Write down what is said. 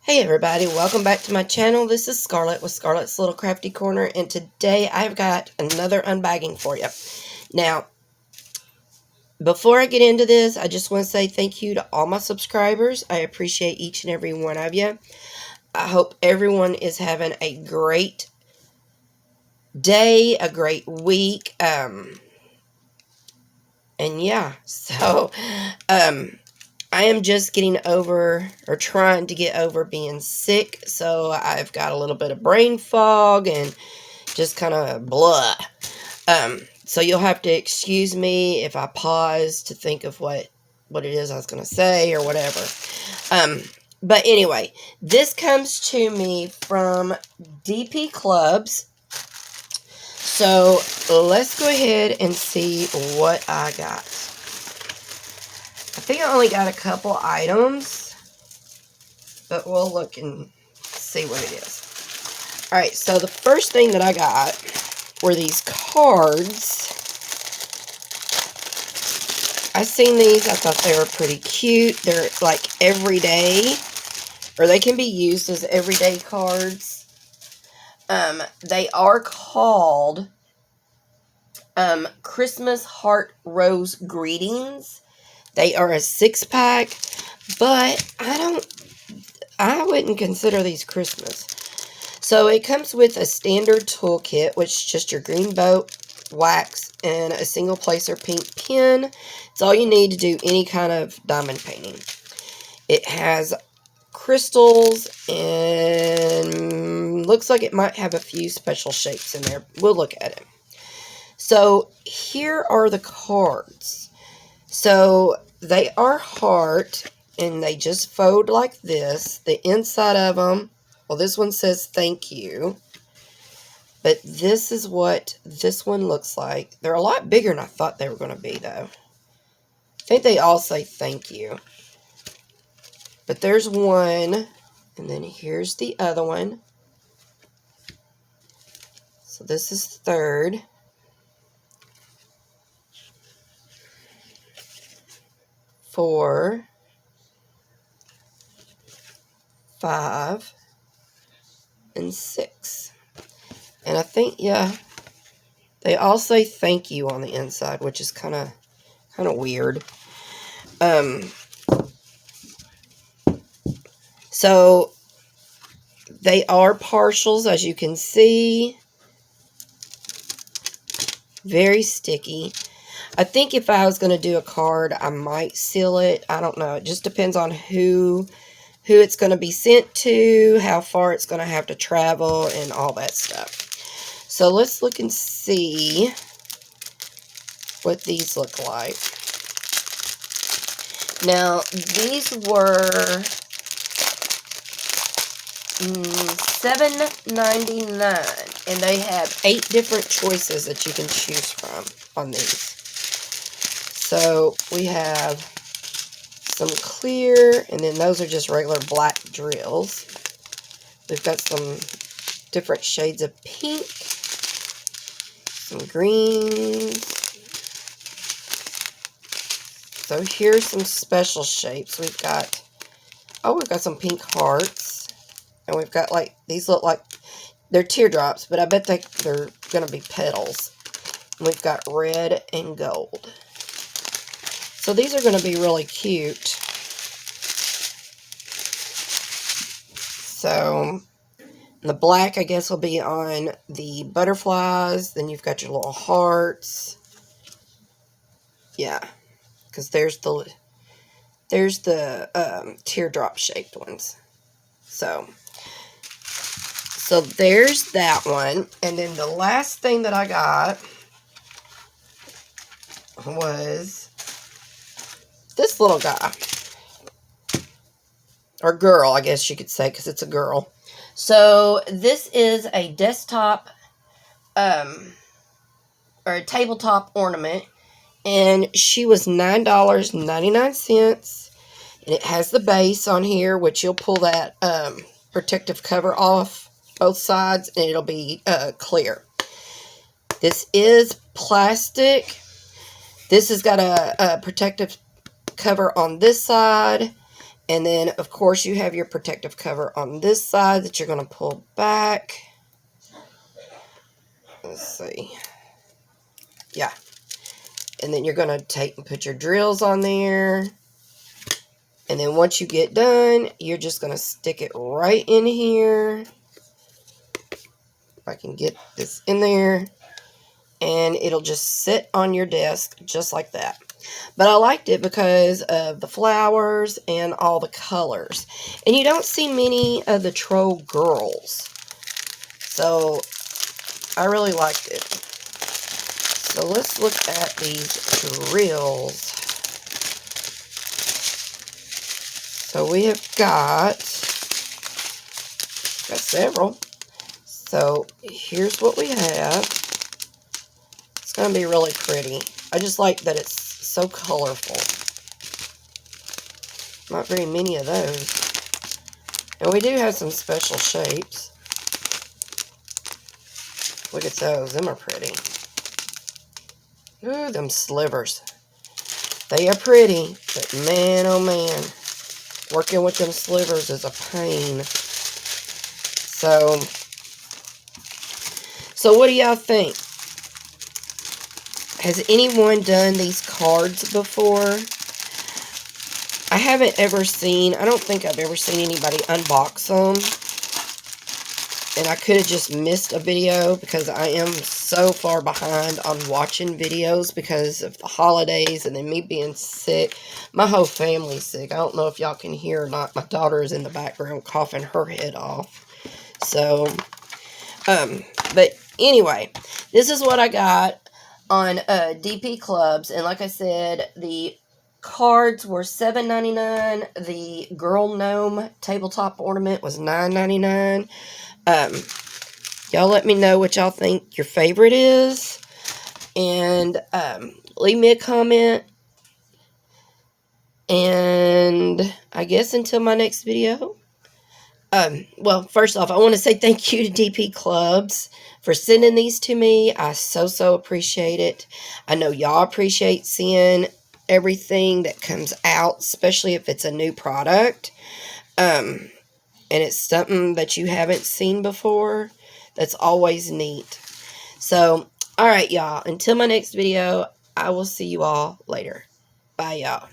Hey everybody, welcome back to my channel. This is Scarlet with Scarlet's Little Crafty Corner, and today I've got another unbagging for you. Now, before I get into this, I just want to say thank you to all my subscribers. I appreciate each and every one of you. I hope everyone is having a great day, a great week, and yeah, so, I am just getting over, or trying to get over being sick, so I've got a little bit of brain fog and just kind of blah. So you'll have to excuse me if I pause to think of what it is I was going to say or whatever. But anyway, this comes to me from DPClubs. So let's go ahead and see what I got. I think I only got a couple items, but we'll look and see what it is. Alright, so the first thing that I got were these cards. I seen these, I thought they were pretty cute. They're like everyday, or they can be used as everyday cards. They are called Christmas Heart Rose Greetings. They are a 6-pack, but I wouldn't consider these Christmas. So it comes with a standard toolkit, which is just your green boat, wax, and a single placer pink pen. It's all you need to do any kind of diamond painting. It has crystals and looks like it might have a few special shapes in there. We'll look at it. So here are the cards. So they are heart, and they just fold like this. The inside of them, well, this one says thank you. But this is what this one looks like. They're a lot bigger than I thought they were going to be, though. I think they all say thank you. But there's one, and then here's the other one. So this is third. 4, 5, and 6. And I think, yeah, they all say thank you on the inside, which is kind of weird. So they are partials, as you can see. Very sticky. I think if I was going to do a card, I might seal it. I don't know. It just depends on who it's going to be sent to, how far it's going to have to travel, and all that stuff. So let's look and see what these look like. Now, these were $7.99, and they have 8 different choices that you can choose from on these. So we have some clear, and then those are just regular black drills. We've got some different shades of pink, some greens. So here's some special shapes. We've got some pink hearts, and we've got like, these look like they're teardrops, but I bet they're going to be petals. And we've got red and gold. So these are going to be really cute. So the black, I guess, will be on the butterflies. Then you've got your little hearts. Yeah, because there's the teardrop shaped ones. So there's that one. And then the last thing that I got was this little guy, or girl, I guess you could say, because it's a girl. So this is a desktop, or a tabletop ornament, and she was $9.99, and it has the base on here, which you'll pull that protective cover off both sides, and it'll be clear. This is plastic. This has got a protective cover on this side, And then, of course, you have your protective cover on this side that you're going to pull back. Let's see. Yeah. And then you're going to take and put your drills on there. And then once you get done, you're just going to stick it right in here. If I can get this in there. And it'll just sit on your desk just like that. But I liked it because of the flowers and all the colors. And you don't see many of the troll girls. So I really liked it. So let's look at these drills. So we have got several. So here's what we have. It's going to be really pretty. I just like that it's so colorful. Not very many of those. And we do have some special shapes. Look at those. Them are pretty. Ooh, them slivers. They are pretty, but man, oh man. Working with them slivers is a pain. So what do y'all think? Has anyone done these cards before? I haven't ever seen, I don't think I've ever seen anybody unbox them. And I could have just missed a video because I am so far behind on watching videos because of the holidays and then me being sick. My whole family's sick. I don't know if y'all can hear or not. My daughter is in the background coughing her head off. So, but anyway, this is what I got on DP Clubs. And like I said, the cards were $7.99. The girl gnome tabletop ornament was $9.99. Y'all let me know what y'all think your favorite is. And leave me a comment. And I guess until my next video. Well, first off, I want to say thank you to DP Clubs for sending these to me. I so appreciate it. I know y'all appreciate seeing everything that comes out, especially if it's a new product. And it's something that you haven't seen before. That's always neat. So, alright, y'all. Until my next video, I will see you all later. Bye, y'all.